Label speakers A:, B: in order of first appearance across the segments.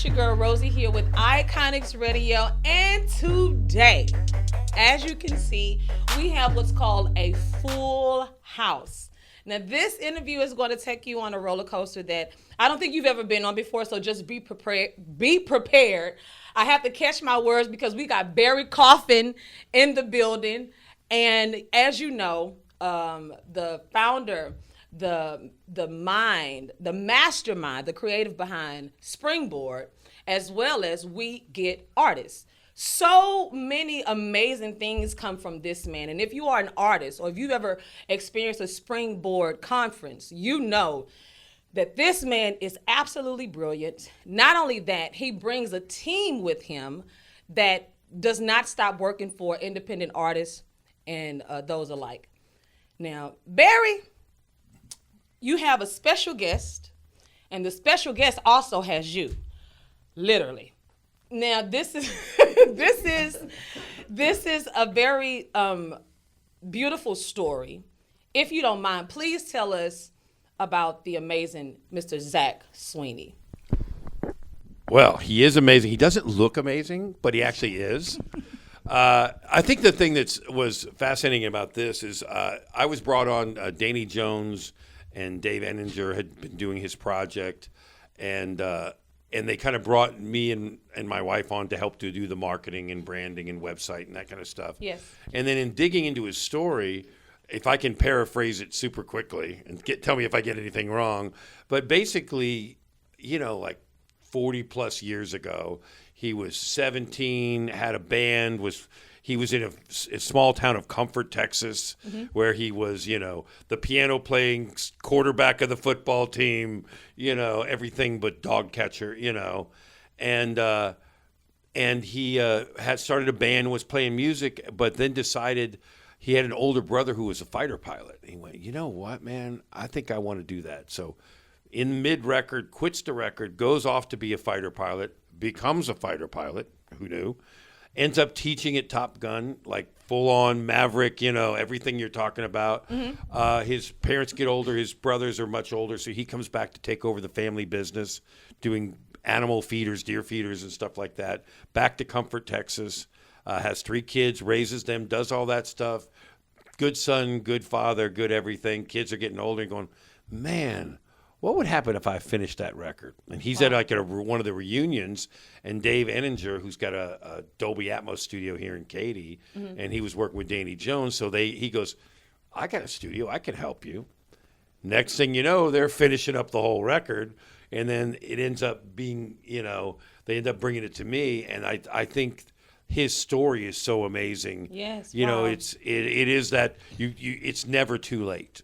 A: it's your girl Rosii here with Iconix Radio, and today, as you can see, we have what's called a full house. Now, this interview is going to take you on a roller coaster that I don't think you've ever been on before, so just be prepared. Be prepared. I have to catch my words because we got Barry Coffing in the building, and as you know, the founder, the mind, the mastermind, the creative behind Springboard, as well as We Get Artists. So many amazing things come from this man. And if you are an artist or if you've ever experienced a Springboard conference, you know that this man is absolutely brilliant. Not only that, he brings a team with him that does not stop working for independent artists and those alike. Now, Barry, you have a special guest, and the special guest also has you, literally. Now, this is this is a very beautiful story. If you don't mind, please tell us about the amazing Mr. Zach Sweeney.
B: Well, he is amazing. He doesn't look amazing, but he actually is. I think the thing that was fascinating about this is I was brought on. Danny Jones and Dave Ehninger had been doing his project, and they kind of brought me and my wife on to help to do the marketing and branding and website and that kind of stuff.
A: Yes.
B: And then in digging into his story, if I can paraphrase it super quickly and tell me if I get anything wrong, but basically, like 40 plus years ago, he was 17, had a band, he was in a small town of Comfort, Texas, where he was, the piano playing quarterback of the football team, everything but dog catcher, and he had started a band, was playing music, but then decided he had an older brother who was a fighter pilot. He went, you know what, man, I think I want to do that. So in mid-record, quits the record, goes off to be a fighter pilot, becomes a fighter pilot, who knew? Ends up teaching at Top Gun, like full-on Maverick, everything you're talking about. His parents get older. His brothers are much older, so he comes back to take over the family business, doing animal feeders, deer feeders, and stuff like that. Back to Comfort, Texas. Has 3 kids, raises them, does all that stuff. Good son, good father, good everything. Kids are getting older and going, man, what would happen if I finished that record? And he's at one of the reunions, and Dave Ehninger, who's got a Dolby Atmos studio here in Katy, and he was working with Danny Jones, so he goes, I got a studio, I can help you. Next thing you know, they're finishing up the whole record, and then it ends up being, they end up bringing it to me, and I think his story is so amazing.
A: Yes,
B: wow. It is that it's never too late.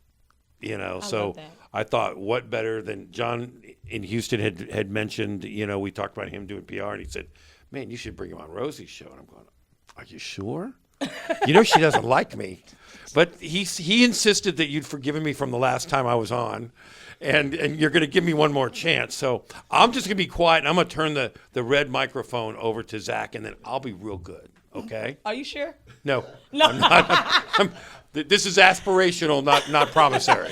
B: So I thought, what better than John in Houston had mentioned, we talked about him doing PR, and he said, man, you should bring him on Rosie's show. And I'm going, are you sure? She doesn't like me. But he insisted that you'd forgiven me from the last time I was on, and you're going to give me one more chance. So I'm just going to be quiet, and I'm going to turn the red microphone over to Zach, and then I'll be real good, okay?
A: Are you sure?
B: No. I'm not. This is aspirational, not promissory.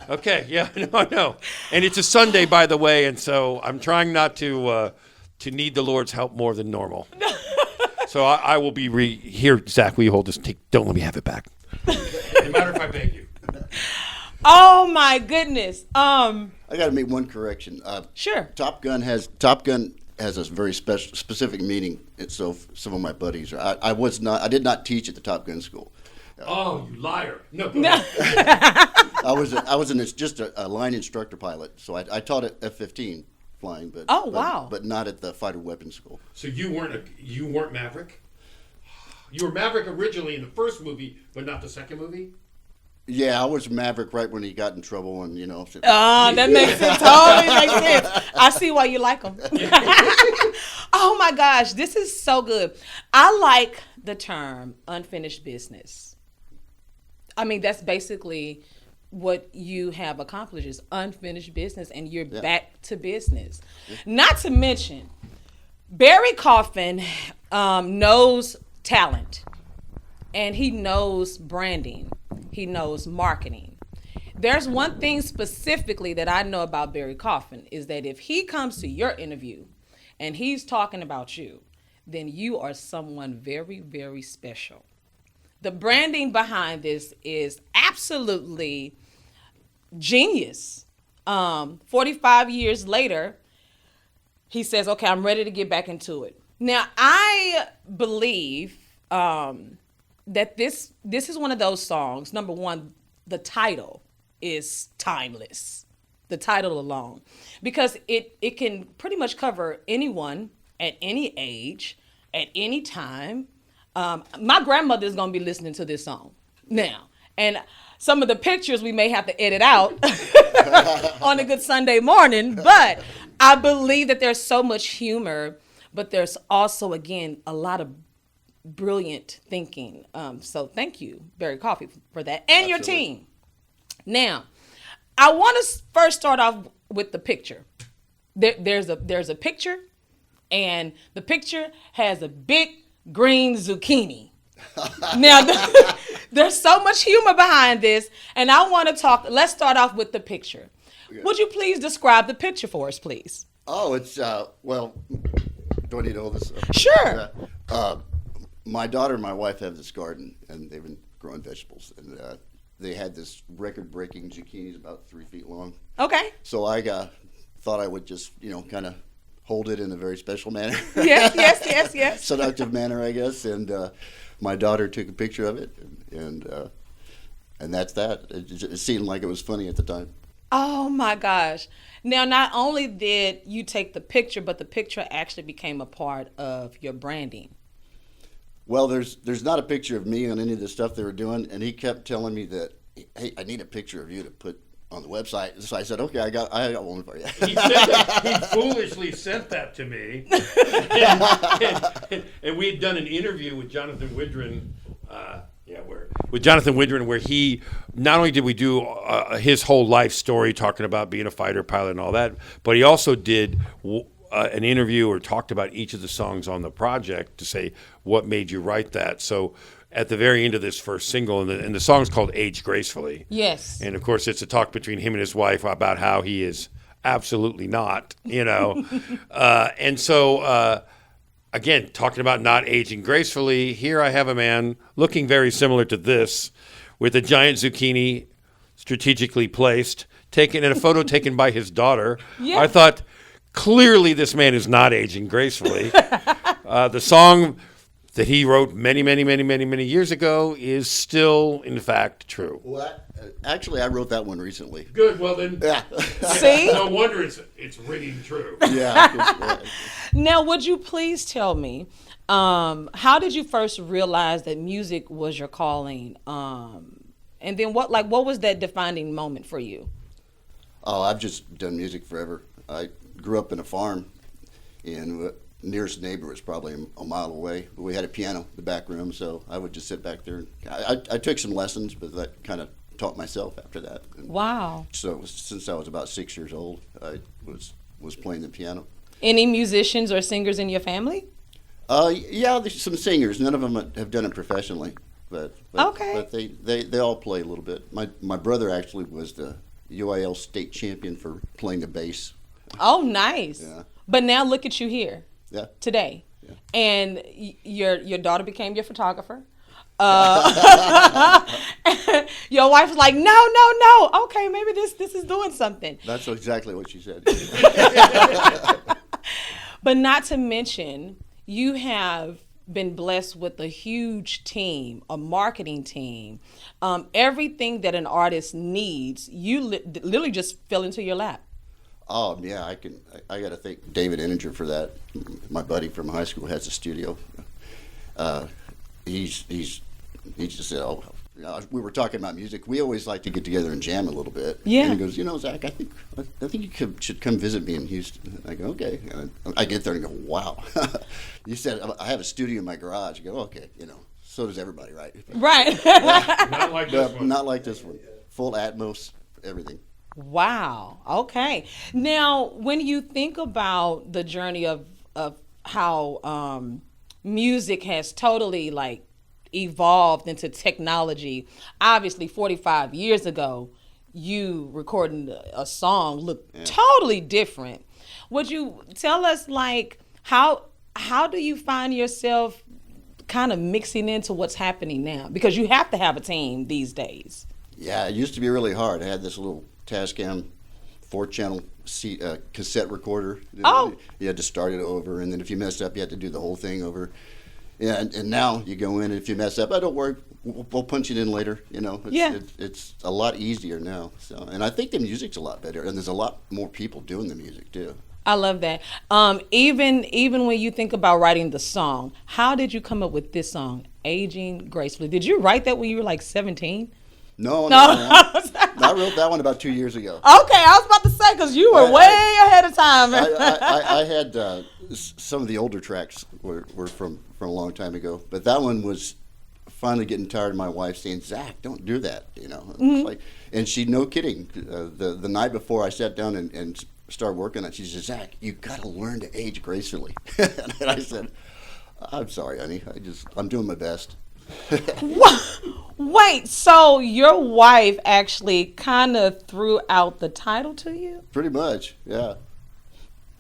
B: Okay, yeah, I know. And it's a Sunday, by the way, and so I'm trying not to need the Lord's help more than normal. So I will be here, Zach, will you hold this? Don't let me have it back. No matter if I beg you.
A: Oh, my goodness. I
C: got to make one correction.
A: Sure.
C: Top Gun has a very specific meaning. And so some of my buddies, I did not teach at the Top Gun school.
B: Oh, you liar! No.
C: I was just a line instructor pilot, so I taught at F-15 flying, but
A: wow,
C: but not at the fighter weapons school.
B: So you weren't Maverick? You were Maverick originally in the first movie, but not the second movie?
C: Yeah, I was Maverick right when he got in trouble, and
A: that makes sense. Totally makes sense. I see why you like him. Oh my gosh, this is so good. I like the term unfinished business. I mean, that's basically what you have accomplished is unfinished business, and you're back to business. Not to mention, Barry Coffing knows talent, and he knows branding. He knows marketing. There's one thing specifically that I know about Barry Coffing is that if he comes to your interview and he's talking about you, then you are someone very, very special. The branding behind this is absolutely genius. 45 years later, he says, okay, I'm ready to get back into it. Now, I believe that this is one of those songs. Number one, the title is timeless. The title alone. Because it can pretty much cover anyone at any age, at any time. My grandmother is going to be listening to this song now. And some of the pictures we may have to edit out on a good Sunday morning. But I believe that there's so much humor, but there's also, again, a lot of brilliant thinking. So thank you, Barry Coffing, for that. And your team. Now, I want to first start off with the picture. There's a picture, and the picture has a big green zucchini. Now, there's so much humor behind this, and I want to talk. Let's start off with the picture. Okay. Would you please describe the picture for us, please?
C: Oh, it's, well, do I need all this?
A: Sure.
C: My daughter and my wife have this garden, and they've been growing vegetables, and they had this record-breaking zucchinis about 3 feet long.
A: Okay.
C: So I thought I would just, kind of hold it in a very special manner.
A: Yes.
C: Seductive manner, I guess. And my daughter took a picture of it, and that's that. It seemed like it was funny at the time.
A: Oh my gosh. Now, not only did you take the picture, but the picture actually became a part of your branding.
C: Well, there's not a picture of me on any of the stuff they were doing, and he kept telling me that, hey, I need a picture of you to put on the website. So I said, okay, I got one for you.
B: He foolishly sent that to me, and we had done an interview with Jonathan Widren. Where he, not only did we do his whole life story talking about being a fighter pilot and all that, but he also did an interview or talked about each of the songs on the project to say what made you write that. So at the very end of this first single, and the song's called Age Gracefully.
A: Yes.
B: And of course it's a talk between him and his wife about how he is absolutely not, and so again, talking about not aging gracefully, here I have a man looking very similar to this with a giant zucchini strategically placed, taken in a photo taken by his daughter. Yeah. I thought, clearly this man is not aging gracefully. The song that he wrote many, many, many, many, many years ago is still, in fact, true.
C: Well, actually, I wrote that one recently.
B: Good. Well, then,
C: yeah.
A: See?
B: No wonder it's ringing true.
C: Yeah.
A: Now, would you please tell me, how did you first realize that music was your calling? And then what was that defining moment for you?
C: Oh, I've just done music forever. I grew up in a farm, and nearest neighbor was probably a mile away. But we had a piano in the back room, so I would just sit back there. I took some lessons, but that kind of taught myself after that. And
A: wow.
C: So since I was about 6 years old, I was playing the piano.
A: Any musicians or singers in your family?
C: Yeah, there's some singers. None of them have done it professionally, but
A: okay.
C: But they all play a little bit. My brother actually was the UIL state champion for playing the bass.
A: Oh, nice.
C: Yeah.
A: But now look at you here.
C: Yeah.
A: Today.
C: Yeah.
A: And your daughter became your photographer. Your wife's like, no. Okay, maybe this is doing something.
C: That's exactly what she said.
A: But not to mention, you have been blessed with a huge team, a marketing team. Everything that an artist needs, you literally just fell into your lap.
C: Oh yeah, I got to thank David Ehninger for that. My buddy from high school has a studio. He just said, "Oh, we were talking about music. We always like to get together and jam a little bit."
A: Yeah.
C: And he goes, Zach, I think you should come visit me in Houston. I go, okay. And I get there and go, wow. You said I have a studio in my garage. I go, okay. So does everybody, right?
A: Right.
B: Not like this one.
C: Not like this one. Full Atmos, everything.
A: Wow. Okay. Now, when you think about the journey of how music has totally evolved into technology, obviously 45 years ago, you recording a song looked totally different. Would you tell us how do you find yourself kind of mixing into what's happening now? Because you have to have a team these days.
C: Yeah, it used to be really hard. I had this little Tascam 4-channel cassette recorder.
A: Oh.
C: You had to start it over, and then if you messed up, you had to do the whole thing over. Yeah, and now you go in, and if you mess up, don't worry, we'll punch it in later. It's a lot easier now. So, and I think the music's a lot better, and there's a lot more people doing the music too.
A: I love that. Even when you think about writing the song, how did you come up with this song, Aging Gracefully? Did you write that when you were like 17?
C: No. I wrote that one about 2 years ago.
A: Okay, I was about to say, because you were way ahead of time.
C: I had some of the older tracks were from a long time ago, but that one was finally getting tired of my wife saying, "Zach, don't do that,"
A: Mm-hmm.
C: And she, no kidding, the night before I sat down and started working on it, she said, "Zach, you got to learn to age gracefully." And I said, "I'm sorry, honey, I'm doing my best."
A: Wait, so your wife actually kind of threw out the title to you?
C: Pretty much, yeah.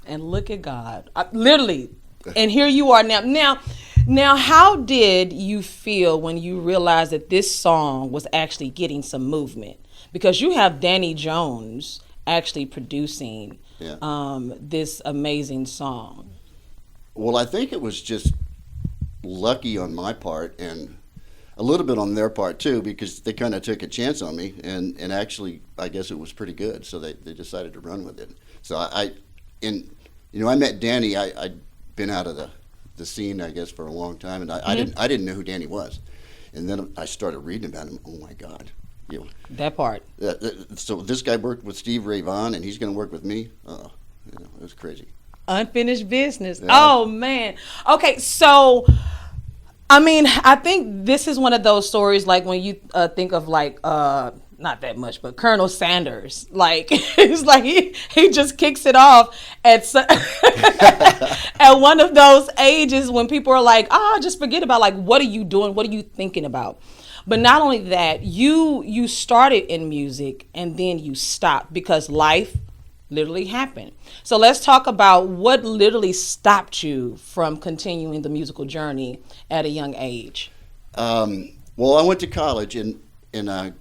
A: And look at God, literally. And here you are now. Now, how did you feel when you realized that this song was actually getting some movement? Because you have Danny Jones actually producing this amazing song.
C: Well, I think it was just lucky on my part and a little bit on their part too, because they kind of took a chance on me, and actually I guess it was pretty good, so they decided to run with it. So I met Danny. I'd been out of the scene, I guess, for a long time, and I didn't know who Danny was, and then I started reading about him. Oh my God,
A: that part.
C: So this guy worked with Steve Ray Vaughan, and he's going to work with me. It was crazy.
A: Unfinished business.
C: Yeah.
A: Oh man. Okay, so I think this is one of those stories, like when you think of like not that much, but Colonel Sanders, like it's like he just kicks it off at at one of those ages when people are like, just forget about, like, what are you doing? What are you thinking about? But not only that, you started in music and then you stopped because life literally happened. So let's talk about what literally stopped you from continuing the musical journey at a young age.
C: Well, I went to college and I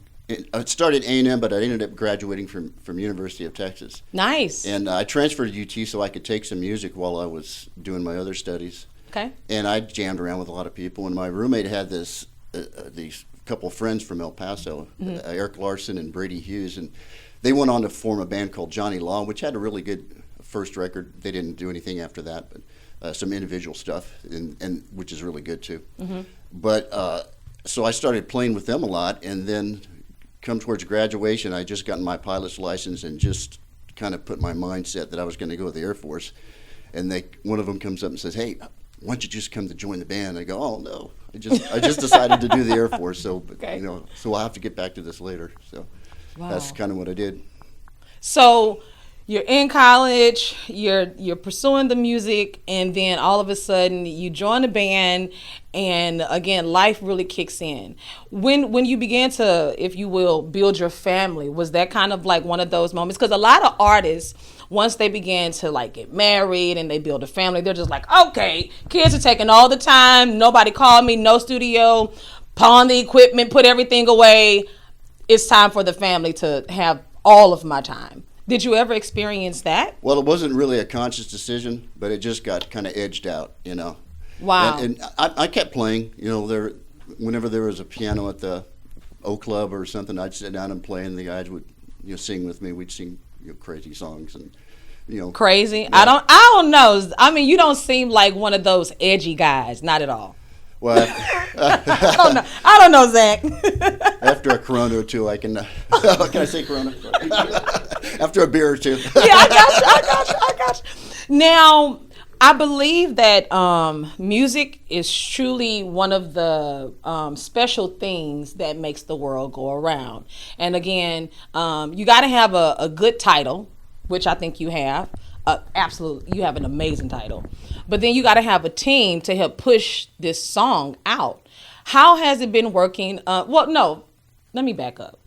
C: started A&M, but I ended up graduating from University of Texas.
A: Nice.
C: And I transferred to UT so I could take some music while I was doing my other studies.
A: Okay.
C: And I jammed around with a lot of people. And my roommate had these couple of friends from El Paso, Eric Larson and Brady Hughes, and they went on to form a band called Johnny Law, which had a really good first record. They didn't do anything after that, but some individual stuff, and which is really good too. Mm-hmm. But so I started playing with them a lot, and then come towards graduation, I just gotten my pilot's license and just kind of put my mindset that I was going to go to the Air Force. And one of them comes up and says, "Hey, why don't you just come to join the band?" I go, "Oh no, I just decided to do the Air Force, so
A: okay.
C: So I'll have to get back to this later." So that's kind of what I did.
A: So you're in college, you're pursuing the music, and then all of a sudden you join the band, and again, life really kicks in. When you began to, if you will, build your family, was that kind of like one of those moments? Because a lot of artists, once they begin to like get married and they build a family, they're just like, okay, kids are taking all the time, nobody called me, no studio, pawn the equipment, put everything away. It's time for the family to have all of my time. Did you ever experience that?
C: Well, it wasn't really a conscious decision, but it just got kind of edged out,
A: Wow.
C: And I kept playing, whenever there was a piano at the O Club or something, I'd sit down and play, and the guys would, sing with me. We'd sing, crazy songs and,
A: Crazy?
C: Yeah.
A: I don't know. I mean, you don't seem like one of those edgy guys. Not at all.
C: Well,
A: I don't know, Zach.
C: After a Corona or two, I can. Can I say Corona? After a beer or two.
A: Yeah, I got you. Now, I believe that music is truly one of the special things that makes the world go around. And again, you got to have a good title, which I think you have. Absolutely, you have an amazing title. But then you got to have a team to help push this song out. How has it been working? No, let me back up.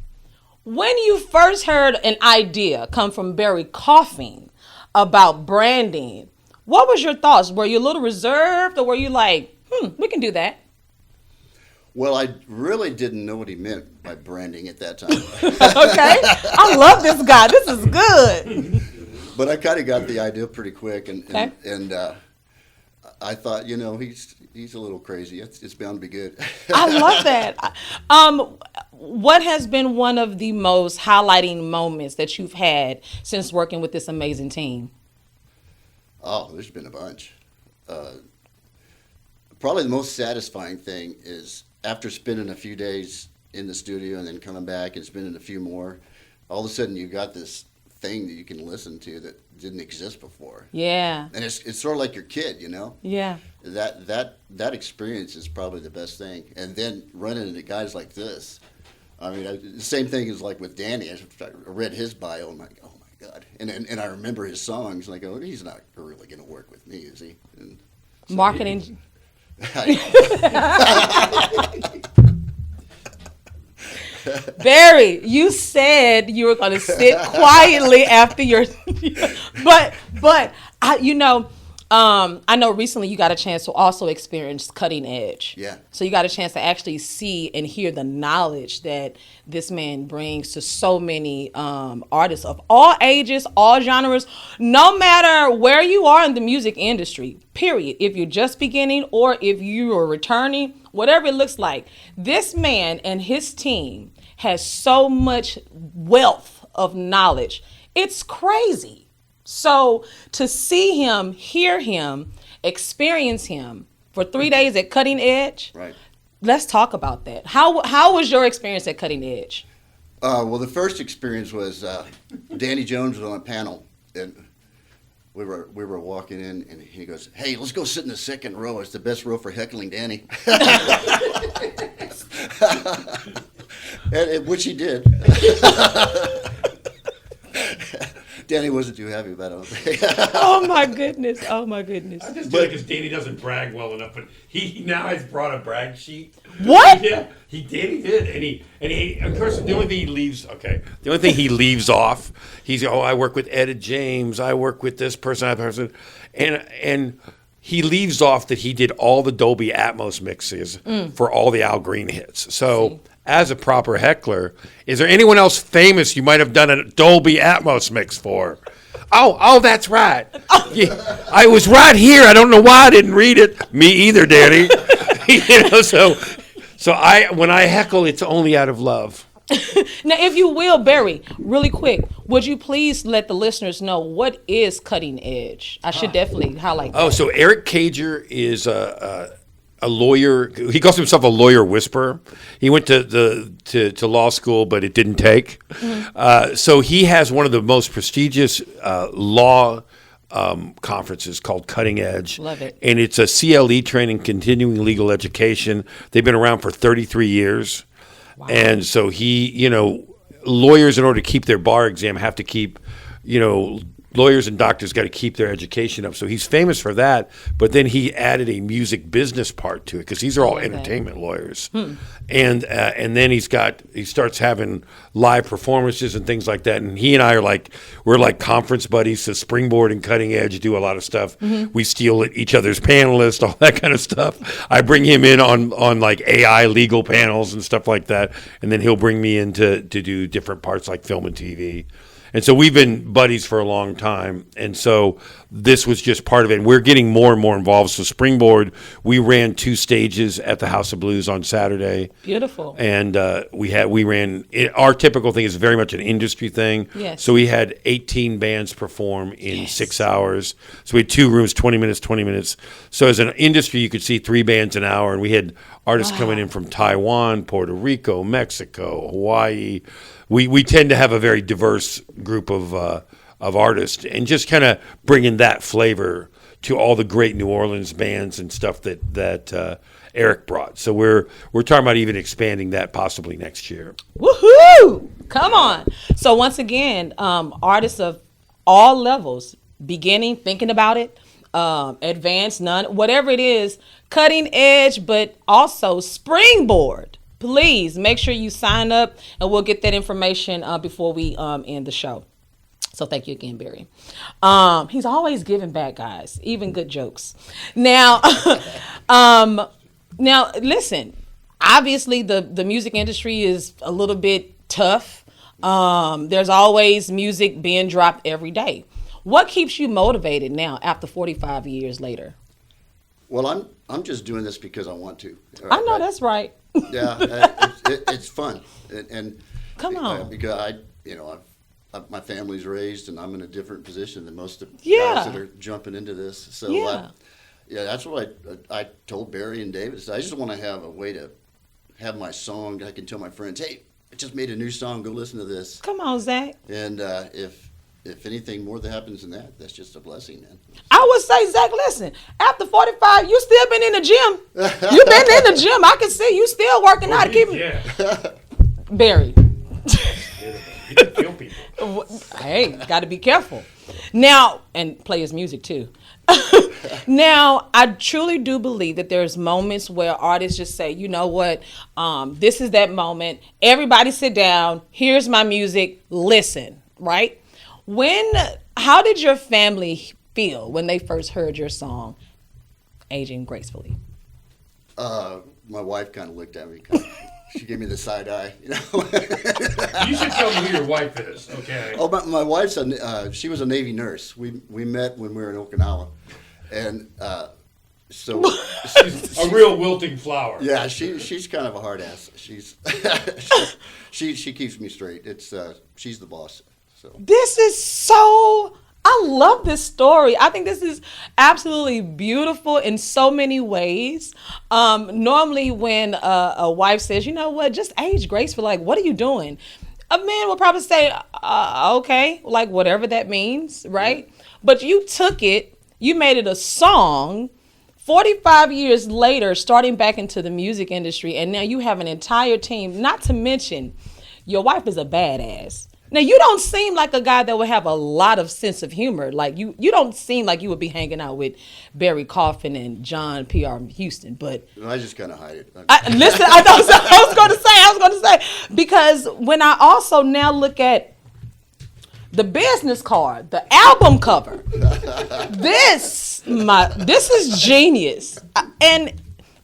A: When you first heard an idea come from Barry Coffing about branding, What was your thoughts? Were you a little reserved, or were you like, we can do that?
C: Well, I really didn't know what he meant by branding at that time.
A: Okay. I love this guy. This is good.
C: But I kind of got the idea pretty quick, and
A: Okay.
C: I thought, he's a little crazy. It's bound to be good.
A: I love that. What has been one of the most highlighting moments that you've had since working with this amazing team?
C: Oh, there's been a bunch. Probably the most satisfying thing is after spending a few days in the studio and then coming back and spending a few more, all of a sudden you got this thing that you can listen to that didn't exist before.
A: Yeah.
C: And it's sort of like your kid,
A: Yeah.
C: That experience is probably the best thing. And then running into guys like this, I mean, the same thing is like with Danny. I read his bio and I'm like, oh my God. And I remember his songs, like, oh, he's not really going to work with me, is he? And so
A: Marketing. Barry, you said you were going to sit quietly after your, but I know recently you got a chance to also experience Cutting Edge.
C: Yeah.
A: So you got a chance to actually see and hear the knowledge that this man brings to so many artists of all ages, all genres, no matter where you are in the music industry, period. If you're just beginning or if you are returning, whatever it looks like, this man and his team has so much wealth of knowledge. It's crazy. So to see him, hear him, experience him for 3 days at Cutting Edge,
C: right.
A: Let's talk about that. How was your experience at Cutting Edge?
C: Well, the first experience was Danny Jones was on a panel, and we were walking in, and he goes, "Hey, let's go sit in the second row. It's the best row for heckling Danny." Which he did. Danny wasn't too happy about it.
A: Oh my goodness! Oh my goodness!
B: I just do it because Danny doesn't brag well enough, but he now has brought a brag sheet.
A: What?
B: Yeah, Danny did, and he of course the only thing he leaves off, he's I work with Etta James, I work with this person, that person, and he leaves off that he did all the Dolby Atmos mixes for all the Al Green hits. So. As a proper heckler, is there anyone else famous you might have done a Dolby Atmos mix for? Oh, that's right. Yeah, I was right here. I don't know why I didn't read it. Me either, Danny. So when I heckle, it's only out of love.
A: Now, if you will, Barry, really quick, would you please let the listeners know what is Cutting Edge? I should definitely highlight that.
B: Oh, so Eric Cager is a lawyer. He calls himself a lawyer whisperer. He went to law school, but it didn't take. Mm-hmm. So he has one of the most prestigious law conferences called Cutting Edge.
A: Love it.
B: And it's a CLE training, continuing legal education. They've been around for 33 years. Wow. And so lawyers, in order to keep their bar exam, have to keep, lawyers and doctors got to keep their education up. So he's famous for that. But then he added a music business part to it because these are all entertainment lawyers. And then he starts having live performances and things like that. And he and I we're like conference buddies. So Springboard and Cutting Edge do a lot of stuff. Mm-hmm. We steal each other's panelists, all that kind of stuff. I bring him in on like AI legal panels and stuff like that. And then he'll bring me in to do different parts like film and TV. And so we've been buddies for a long time. And so this was just part of it. And we're getting more and more involved. So Springboard, we ran 2 stages at the House of Blues on Saturday.
A: Beautiful. And
B: our typical thing is very much an industry thing.
A: Yes.
B: So we had 18 bands perform in 6 hours. So we had 2 rooms, 20 minutes. So as an industry, you could see 3 bands an hour. And we had artists coming in from Taiwan, Puerto Rico, Mexico, Hawaii. We tend to have a very diverse group of artists, and just kind of bringing that flavor to all the great New Orleans bands and stuff that Eric brought. So we're talking about even expanding that possibly next year.
A: Woohoo! Come on. So once again, artists of all levels, beginning, thinking about it, advanced, none, whatever it is, Cutting Edge, but also Springboard. Please make sure you sign up, and we'll get that information before we end the show. So thank you again, Barry. He's always giving back, guys, even good jokes. Now, now listen, obviously the music industry is a little bit tough. There's always music being dropped every day. What keeps you motivated now after 45 years later?
C: Well, I'm just doing this because I want to.
A: I know that's right.
C: Yeah, it's fun, and
A: Come on.
C: because my family's raised, and I'm in a different position than most of the
A: Yeah.
C: guys that are jumping into this. So
A: Yeah.
C: That's what I told Barry and David. I just want to have a way to have my song. I can tell my friends, hey, I just made a new song. Go listen to this.
A: Come on, Zach.
C: And if anything more that happens than that, that's just a blessing, man.
A: I would say, Zach, listen, after 45, you still been in the gym. You been in the gym. I can see you still working out to keep it. Barry.
B: You can kill people.
A: Hey, got to be careful. Now, and play his music too. Now, I truly do believe that there's moments where artists just say, you know what, this is that moment. Everybody sit down. Here's my music. Listen, right? How did your family feel when they first heard your song, Aging Gracefully?
C: My wife kind of looked at me. She gave me the side eye,
B: You should tell me who your wife is, okay?
C: Oh, my wife's she was a Navy nurse. We met when we were in Okinawa, and so
B: She's a real wilting flower.
C: yeah, she's kind of a hard ass. She keeps me straight. She's the boss. So
A: This is so, I love this story. I think this is absolutely beautiful in so many ways. Normally when a wife says, you know what, just age gracefully, like, what are you doing? A man will probably say, okay, like whatever that means, right? But you took it, you made it a song. 45 years later, starting back into the music industry, and now you have an entire team, not to mention your wife is a badass. Now, you don't seem like a guy that would have a lot of sense of humor. Like, you don't seem like you would be hanging out with Barry Coffing and John P.R. Houston, but...
C: I just kind of hide it.
A: Listen, I was going to say, because when I also now look at the business card, the album cover, this is genius. And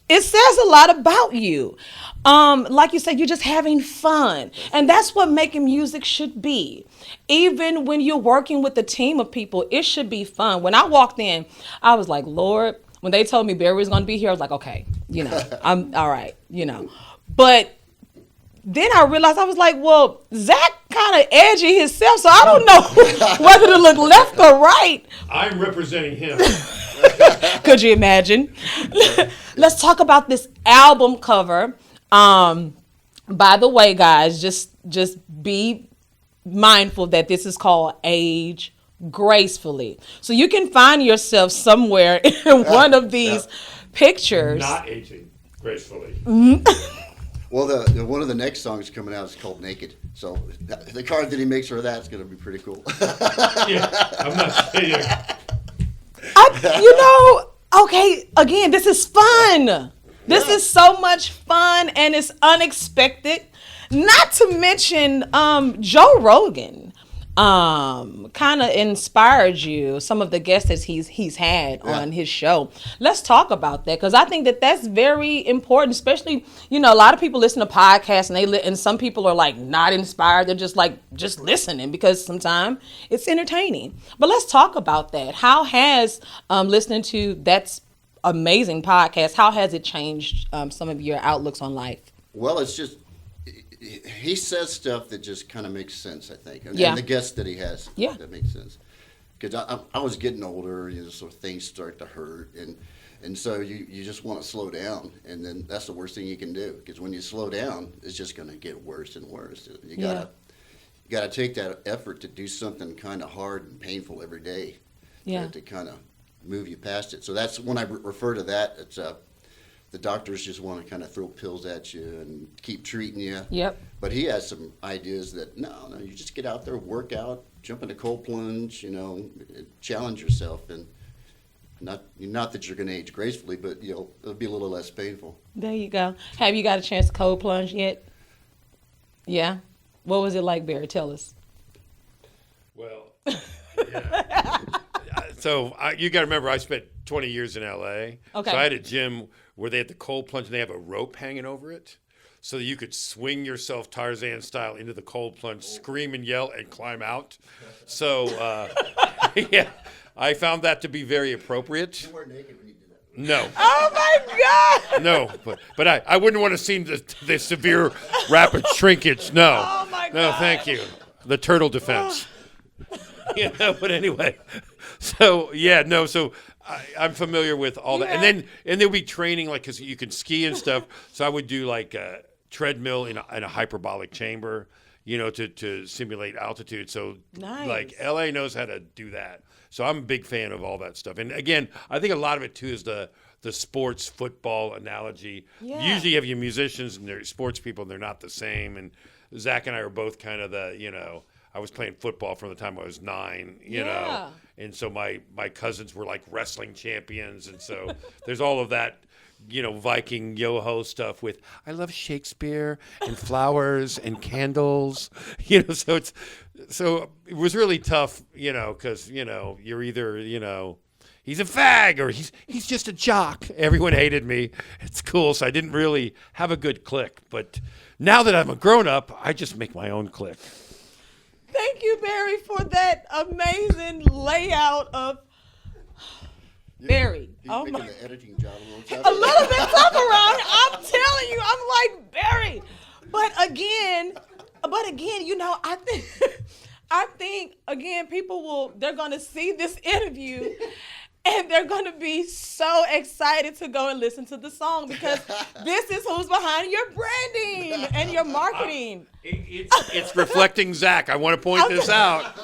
A: it says a lot about you. Like you said, you're just having fun. And that's what making music should be. Even when you're working with a team of people, it should be fun. When I walked in, I was like, Lord, when they told me Barry was going to be here, I was like, okay, I'm all right, But then I realized, I was like, well, Zach kind of edgy himself, so I don't know whether to look left or right.
B: I'm representing him.
A: Could you imagine? Let's talk about this album cover. By the way, guys, just be mindful that this is called Age Gracefully. So you can find yourself somewhere in one of these pictures.
B: Not aging gracefully.
C: Well, one of the next songs coming out is called Naked. So the card that he makes for that's going to be pretty cool.
B: Yeah, I'm not saying.
A: Okay, again, this is fun. This is so much fun, and it's unexpected. Not to mention, Joe Rogan kind of inspired you, some of the guests that he's had on his show. Let's talk about that, because I think that that's very important, especially, a lot of people listen to podcasts, and some people are like not inspired. They're just listening because sometimes it's entertaining. But let's talk about that. How has listening to that's amazing podcast, how has it changed some of your outlooks on life?
C: Well, it's just, he says stuff that just kind of makes sense, I think. And the guests that he has, that makes sense. Because I was getting older, so things start to hurt. And so you just want to slow down. And then that's the worst thing you can do. Because when you slow down, it's just going to get worse and worse. You got to take that effort to do something kind of hard and painful every day to kind of move you past it. So that's when I refer to that. It's the doctors just want to kind of throw pills at you and keep treating you. Yep. But he has some ideas that no, you just get out there, work out, jump in a cold plunge, challenge yourself, and not that you're going to age gracefully, but it'll be a little less painful.
A: There you go. Have you got a chance to cold plunge yet? Yeah. What was it like, Barry? Tell us.
B: Well, So you got to remember, I spent 20 years in L.A.
A: Okay.
B: So I had a gym where they had the cold plunge and they have a rope hanging over it, so that you could swing yourself Tarzan style into the cold plunge, scream and yell, and climb out. So yeah, I found that to be very appropriate.
C: You weren't naked when you did that.
B: No.
A: Oh my God!
B: No, but I wouldn't want to see the severe rapid shrinkage. No.
A: Oh my
B: No,
A: God.
B: thank you. The turtle defense. But anyway, so yeah, no, so I'm familiar with all that, and there'll be training, like, because you can ski and stuff. So I would do like a treadmill in a hyperbolic chamber, to simulate altitude. So
A: Nice.
B: like LA knows how to do that. So I'm a big fan of all that stuff. And again, I think a lot of it too is the sports football analogy.
A: Yeah.
B: Usually you have your musicians and they're sports people, and they're not the same. And Zach and I are both kind of I was playing football from the time I was 9,
A: Yeah.
B: and so my cousins were like wrestling champions, and so there's all of that, Viking yo-ho stuff with I love Shakespeare and flowers and candles, so it was really tough, because you're either he's a fag or he's just a jock. Everyone hated me. It's cool, so I didn't really have a good clique, but now that I'm a grown up, I just make my own clique.
A: Thank you, Barry, for that amazing layout of Barry.
C: He's
A: Oh
C: making
A: my!
C: the editing job a little tough.
A: A little bit tough around. I'm telling you, I'm like Barry. But again, I think again, they're gonna see this interview. And they're going to be so excited to go and listen to the song, because this is who's behind your branding and your marketing.
B: It's reflecting Zach. I want to point this out,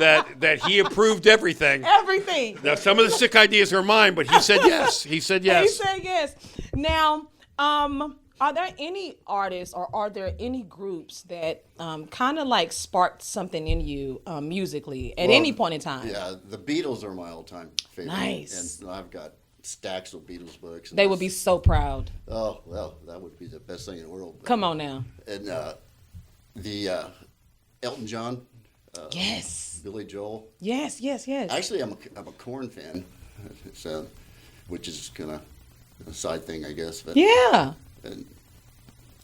B: that he approved everything.
A: Everything.
B: Now, some of the sick ideas are mine, but he said yes. He said yes.
A: He said yes. Now, are there any artists or are there any groups that kind of like sparked something in you musically at any point in time?
C: Yeah, the Beatles are my all-time favorite.
A: Nice.
C: And I've got stacks of Beatles books.
A: They would be so proud.
C: Oh, well, that would be the best thing in the world.
A: Come on now.
C: And the Elton John,
A: Yes.
C: Billy Joel.
A: Yes.
C: Actually, I'm a Korn fan, so, which is kind of a side thing, I guess. But
A: Yeah.
C: And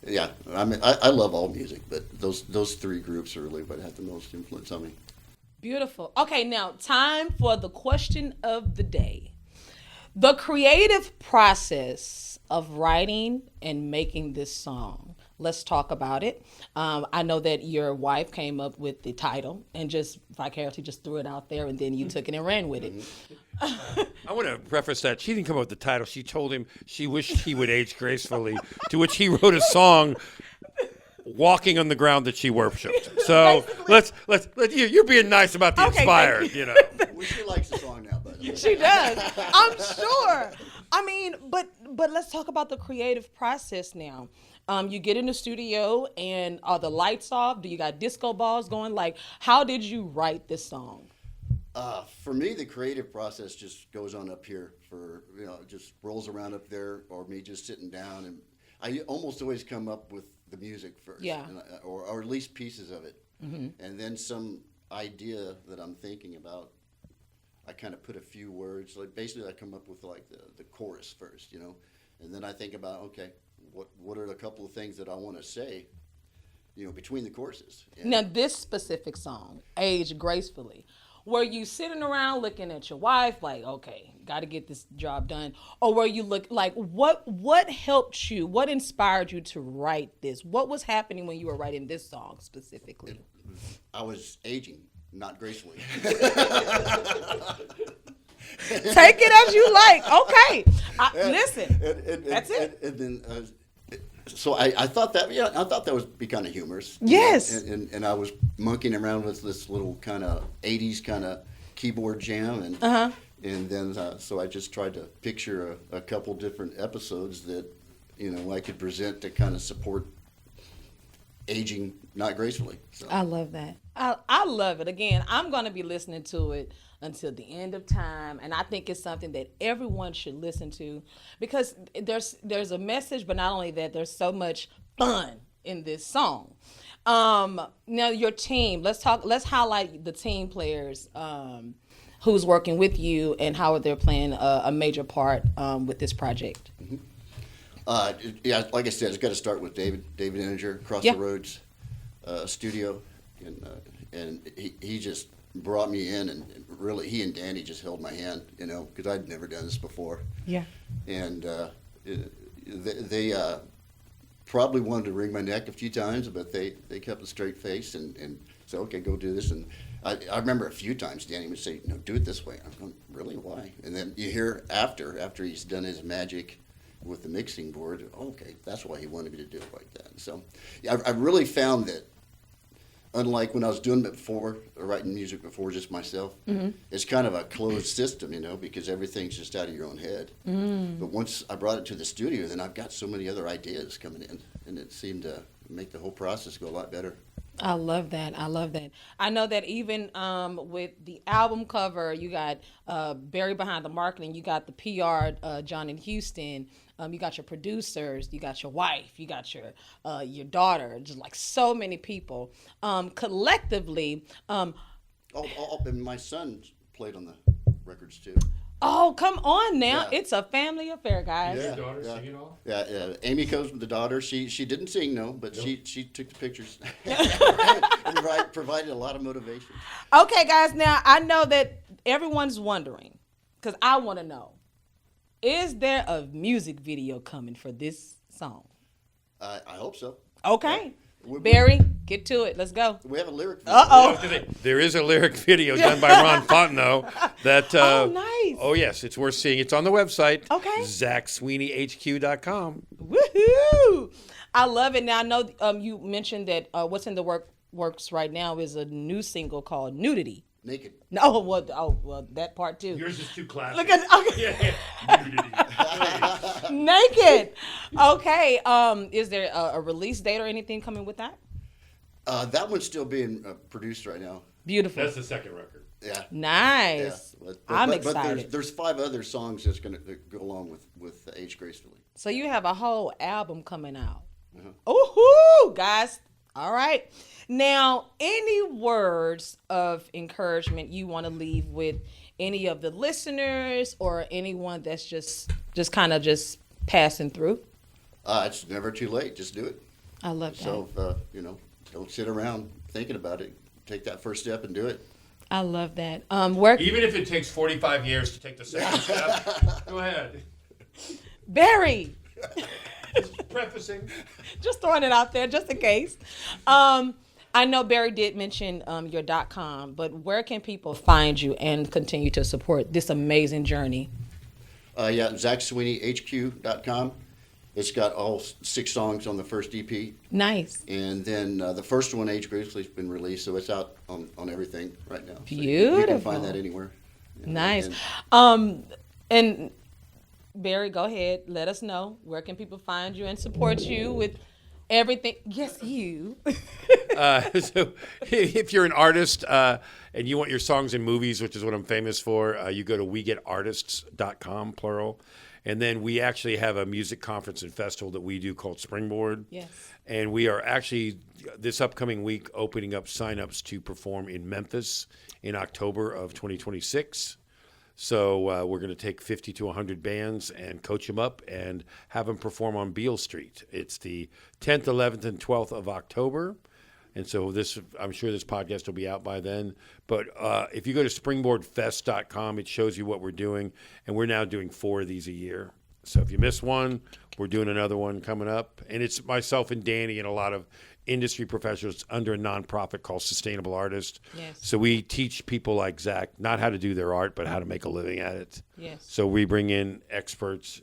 C: yeah, I mean, I love all music, but those three groups are really what had the most influence on me.
A: Beautiful. Okay, now time for the question of the day. The creative process of writing and making this song. Let's talk about it. I know that your wife came up with the title and just vicariously just threw it out there, and then you took it and ran with it.
B: I want to preface that she didn't come up with the title. She told him she wished he would age gracefully, to which he wrote a song walking on the ground that she worshipped. So you're being nice about the
A: Okay,
B: inspired,
C: Well, she likes the song now, by the way.
A: She does. I'm sure. I mean, but let's talk about the creative process now. You get in the studio and are the lights off? Do you got disco balls going? Like, how did you write this song?
C: For me, the creative process just goes on up here. Just rolls around up there, or me just sitting down, and I almost always come up with the music first,
A: Yeah.
C: or at least pieces of it,
A: Mm-hmm.
C: and then some idea that I'm thinking about. I kind of put a few words. Like basically, I come up with like the chorus first, and then I think about, okay, what are a couple of things that I want to say, between the choruses. And
A: Now, this specific song, Age Gracefully, were you sitting around looking at your wife like, okay, got to get this job done? Or were you like, what helped you? What inspired you to write this? What was happening when you were writing this song specifically?
C: I was aging, not gracefully.
A: Take it as you like. Okay. Listen, that's it.
C: And then, so I thought that would be kind of humorous.
A: Yes.
C: And I was monkeying around with this little kind of 80s kind of keyboard jam, and and then so I just tried to picture a couple different episodes that I could present to kind of support aging not gracefully. So.
A: I love that. I love it. Again, I'm going to be listening to it until the end of time, and I think it's something that everyone should listen to, because there's a message, but not only that, there's so much fun in this song. Now your team. Let's highlight the team players. Who's working with you and how they're playing a major part with this project.
C: Yeah, like I said, it's got to start with David Ehninger, Across the Roads studio, and he just brought me in, and really he and Danny just held my hand, because I'd never done this before.
A: Yeah.
C: And they probably wanted to wring my neck a few times, but they kept a straight face and said, okay, go do this. And I remember a few times Danny would say, no, do it this way. I'm going, really, why? And then you hear after he's done his magic with the mixing board, okay, that's why he wanted me to do it like that. So I really found that, unlike when I was doing it before, or writing music before just myself, it's kind of a closed system, because everything's just out of your own head. But once I brought it to the studio, then I've got so many other ideas coming in, and it seemed to make the whole process go a lot better.
A: I love that. I know that even with the album cover, you got Barry behind the marketing, you got the PR, John in Houston, you got your producers, you got your wife, you got your daughter, just like so many people. Collectively.
C: And my son played on the records too.
A: Oh, come on now.
C: Yeah.
A: It's a family affair, guys.
B: Did your daughter sing it all?
C: Yeah, Amy comes with the daughter. She didn't sing, no, but she took the pictures and provided a lot of motivation.
A: Okay, guys, now I know that everyone's wondering, because I want to know, is there a music video coming for this song?
C: I hope so.
A: Okay. Barry, get to it. Let's go.
C: We have a lyric video.
A: Uh-oh.
B: There is a lyric video done by Ron Fontenot that.
A: Oh, nice.
B: Oh, yes. It's worth seeing. It's on the website.
A: Okay.
B: ZachSweeneyHQ.com.
A: Woohoo! I love it. Now, I know you mentioned that what's in the works right now is a new single called Nudity.
C: Naked.
A: No, well, that part too.
B: Yours is too classic.
A: Look at
B: Yeah.
A: Naked. Okay. Is there a release date or anything coming with that?
C: That one's still being produced right now.
A: Beautiful.
B: That's the second record.
C: Yeah.
A: Nice.
C: Yeah.
A: I'm
C: but
A: excited.
C: there's 5 other songs that's going to go along with Age Gracefully.
A: So you have a whole album coming out.
C: Uh-huh.
A: Ooh, guys. All right. Now, any words of encouragement you want to leave with any of the listeners or anyone that's just kind of just passing through?
C: It's never too late. Just do it.
A: I love that.
C: So, don't sit around thinking about it. Take that first step and do it.
A: I love that.
B: Even if it takes 45 years to take the second step, go ahead.
A: Barry.
B: Just prefacing.
A: Just throwing it out there, just in case. I know Barry did mention your .com, but where can people find you and continue to support this amazing journey? ZachSweeneyHQ.com. It's got all 6 songs on the first EP. Nice.
C: And then the first one, Age Gracefully, has been released, so it's out on everything right now.
A: Beautiful.
C: So you can find that anywhere.
A: Nice. And Barry, go ahead. Let us know. Where can people find you and support you with everything? Yes, you.
B: So if you're an artist and you want your songs in movies, which is what I'm famous for, you go to wegetartists.com, plural. And then we actually have a music conference and festival that we do called Springboard.
A: Yes.
B: And we are actually, this upcoming week, opening up signups to perform in Memphis in October of 2026. So we're going to take 50 to 100 bands and coach them up and have them perform on Beale Street. It's the 10th, 11th, and 12th of October. And so I'm sure this podcast will be out by then. But if you go to springboardfest.com, it shows you what we're doing. And we're now doing 4 of these a year. So if you miss one, we're doing another one coming up. And it's myself and Danny and a lot of industry professionals under a nonprofit called Sustainable Artist.
A: Yes.
B: So we teach people like Zach not how to do their art, but how to make a living at it.
A: Yes.
B: So we bring in experts,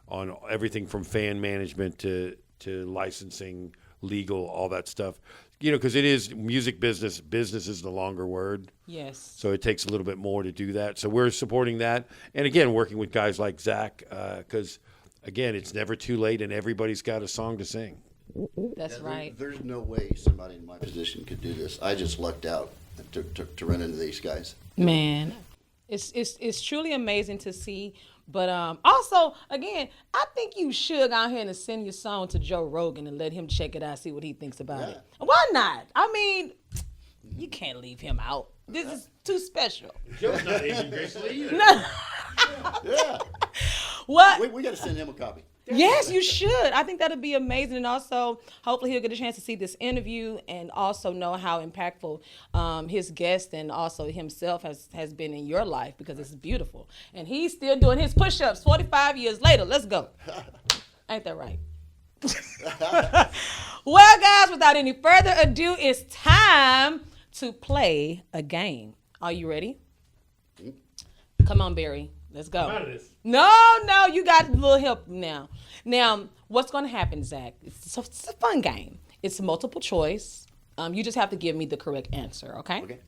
B: on everything from fan management to licensing, legal, all that stuff. Because it is music business. Business is the longer word.
A: Yes.
B: So it takes a little bit more to do that. So we're supporting that. And again, working with guys like Zach, because, again, it's never too late and everybody's got a song to sing.
A: That's right.
C: There's no way somebody in my position could do this. I just lucked out to run into these guys.
A: Man, it's truly amazing to see But also, again, I think you should go ahead and send your song to Joe Rogan and let him check it out, see what he thinks about it. Why not? I mean, you can't leave him out. This is too special.
B: Joe's not aging gracefully either.
A: No.
C: Yeah.
A: What?
C: We got to send him a copy.
A: Yes, you should. I think that'd be amazing. And also, hopefully he'll get a chance to see this interview and also know how impactful his guest and also himself has been in your life, because it's beautiful. And he's still doing his push-ups 45 years later. Let's go. Ain't that right? Well, guys, without any further ado, it's time to play a game. Are you ready? Come on, Barry. Let's go.
B: I'm out of this.
A: No, you got a little help now. Now, what's going to happen, Zach? It's a fun game. It's multiple choice. You just have to give me the correct answer, okay?
C: Okay.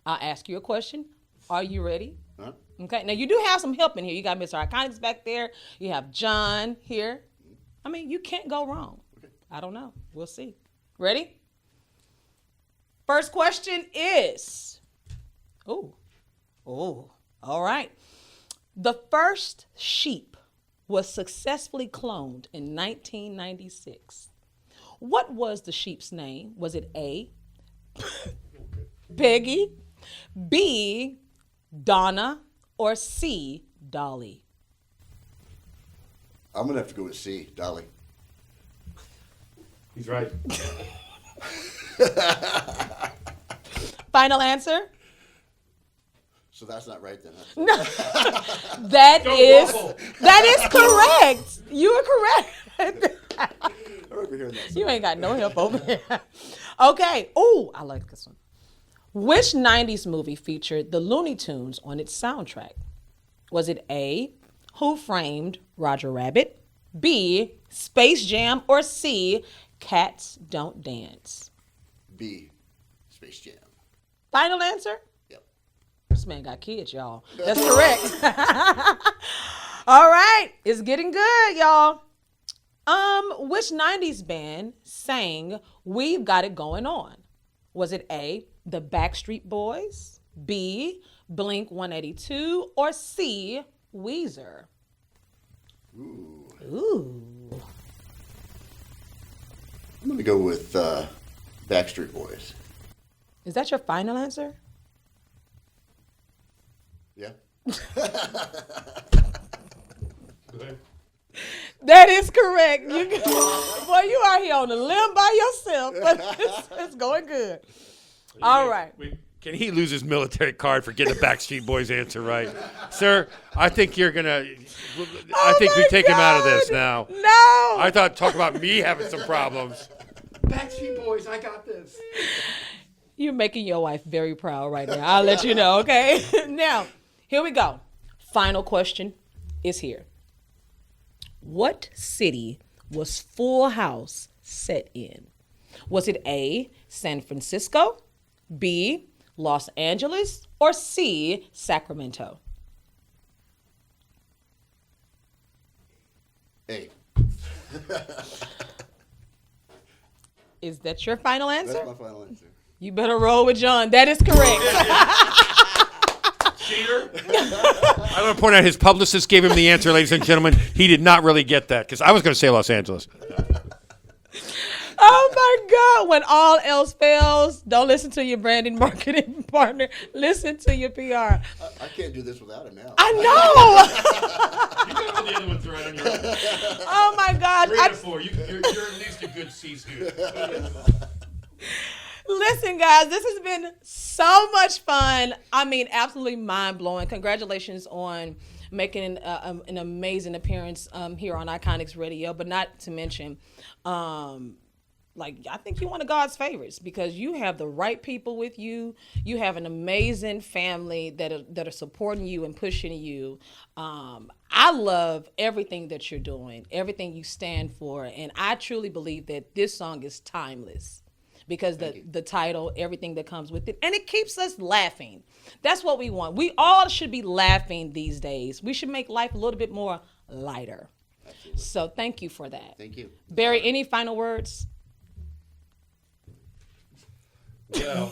A: I'll ask you a question. Are you ready?
C: Huh?
A: Okay. Now, you do have some help in here. You got Mr. Iconix back there. You have John here. I mean, you can't go wrong.
C: Okay.
A: I don't know. We'll see. Ready? First question is, all right. The first sheep was successfully cloned in 1996. What was the sheep's name? Was it A, Peggy, B, Donna, or C, Dolly?
C: I'm going to have to go with C, Dolly.
B: He's right.
A: Final answer?
C: So that's not right then. Huh?
A: No. That is correct. You are correct.
C: I remember hearing that.
A: You ain't got no help over here. Okay. Oh, I like this one. Which 90s movie featured the Looney Tunes on its soundtrack? Was it A, Who Framed Roger Rabbit, B, Space Jam, or C, Cats Don't Dance?
C: B, Space Jam.
A: Final answer?
C: Yep.
A: This man got kids, y'all. That's correct. All right. It's getting good, y'all. Which 90s band sang We've Got It Going On? Was it A, the Backstreet Boys, B, Blink 182, or C, Weezer? Ooh.
C: I'm going to go with Backstreet Boys.
A: Is that your final answer?
C: Yeah.
A: That is correct. Boy, you are here on the limb by yourself, but it's going good. All right.
B: Can he lose his military card for getting a Backstreet Boys answer right? Sir, I think you're going to... I think we take him out of this now.
A: No.
B: I thought, talk about me having some problems. Backstreet Boys, I got this.
A: You're making your wife very proud right now. I'll let you know, okay? Now, here we go. Final question is here. What city was Full House set in? Was it A, San Francisco, B, Los Angeles, or C, Sacramento?
C: A.
A: Is that your final answer?
C: That's my final answer.
A: You better roll with John. That is correct.
B: Cheater. I want to point out his publicist gave him the answer, ladies and gentlemen. He did not really get that, because I was going to say Los Angeles.
A: Oh my God. When all else fails, don't listen to your branding marketing partner. Listen to your PR.
C: I can't do this without him now.
A: I know.
B: You got all the other ones right on your own.
A: Oh my God.
B: 3 out of 4. You're at least a good C student.
A: Listen, guys, this has been so much fun. I mean, absolutely mind-blowing. Congratulations on making an amazing appearance here on Iconix Radio, but not to mention, I think you're one of God's favorites, because you have the right people with you. You have an amazing family that are supporting you and pushing you. I love everything that you're doing, everything you stand for, and I truly believe that this song is timeless. Because the title, everything that comes with it, and it keeps us laughing. That's what we want. We all should be laughing these days. We should make life a little bit more lighter.
C: Absolutely.
A: So thank you for that.
C: Thank you.
A: Barry, any final words?
B: Well,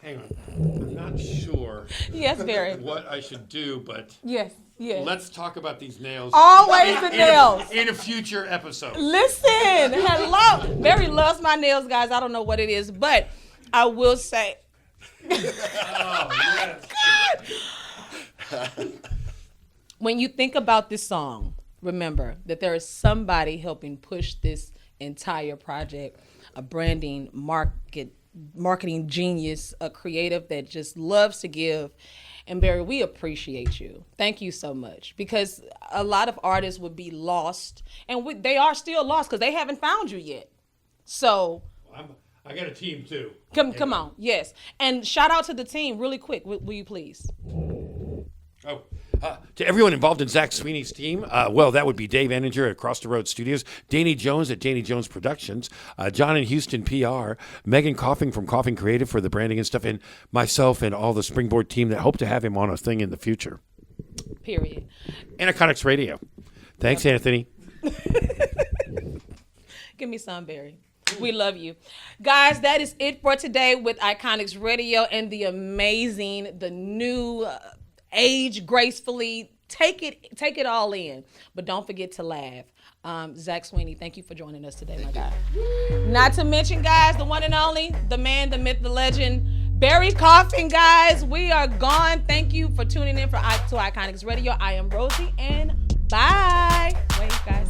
B: hang on. I'm not sure
A: Yes, Barry.
B: what I should do, but
A: Yes. Yes.
B: Let's talk about these nails.
A: Always the nails.
B: In a future episode.
A: Listen, hello. Barry loves my nails, guys. I don't know what it is, but I will say.
B: Oh, yes.
A: When you think about this song, remember that there is somebody helping push this entire project, a branding, marketing genius, a creative that just loves to give. And Barry, we appreciate you. Thank you so much, because a lot of artists would be lost, and they are still lost because they haven't found you yet. So
B: I got a team too.
A: Come on, yes. And shout out to the team really quick, will you please?
B: To everyone involved in Zach Sweeney's team, well, that would be Dave Ehninger at Across the Road Studios, Danny Jones at Danny Jones Productions, John in Houston PR, Megan Coffing from Coffing Creative for the branding and stuff, and myself and all the Springboard team that hope to have him on a thing in the future.
A: Period.
B: And Iconix Radio. Thanks, Anthony.
A: Give me some, Barry. We love you. Guys, that is it for today with Iconix Radio and the amazing, the new age gracefully. Take it all in, but don't forget to laugh. Zach Sweeney, thank you for joining us today, my guy. Not to mention, guys, the one and only, the man, the myth, the legend, Barry Coffing, guys. We are gone. Thank you for tuning in to Iconix Radio. I am Rosii, and bye. Wave, guys.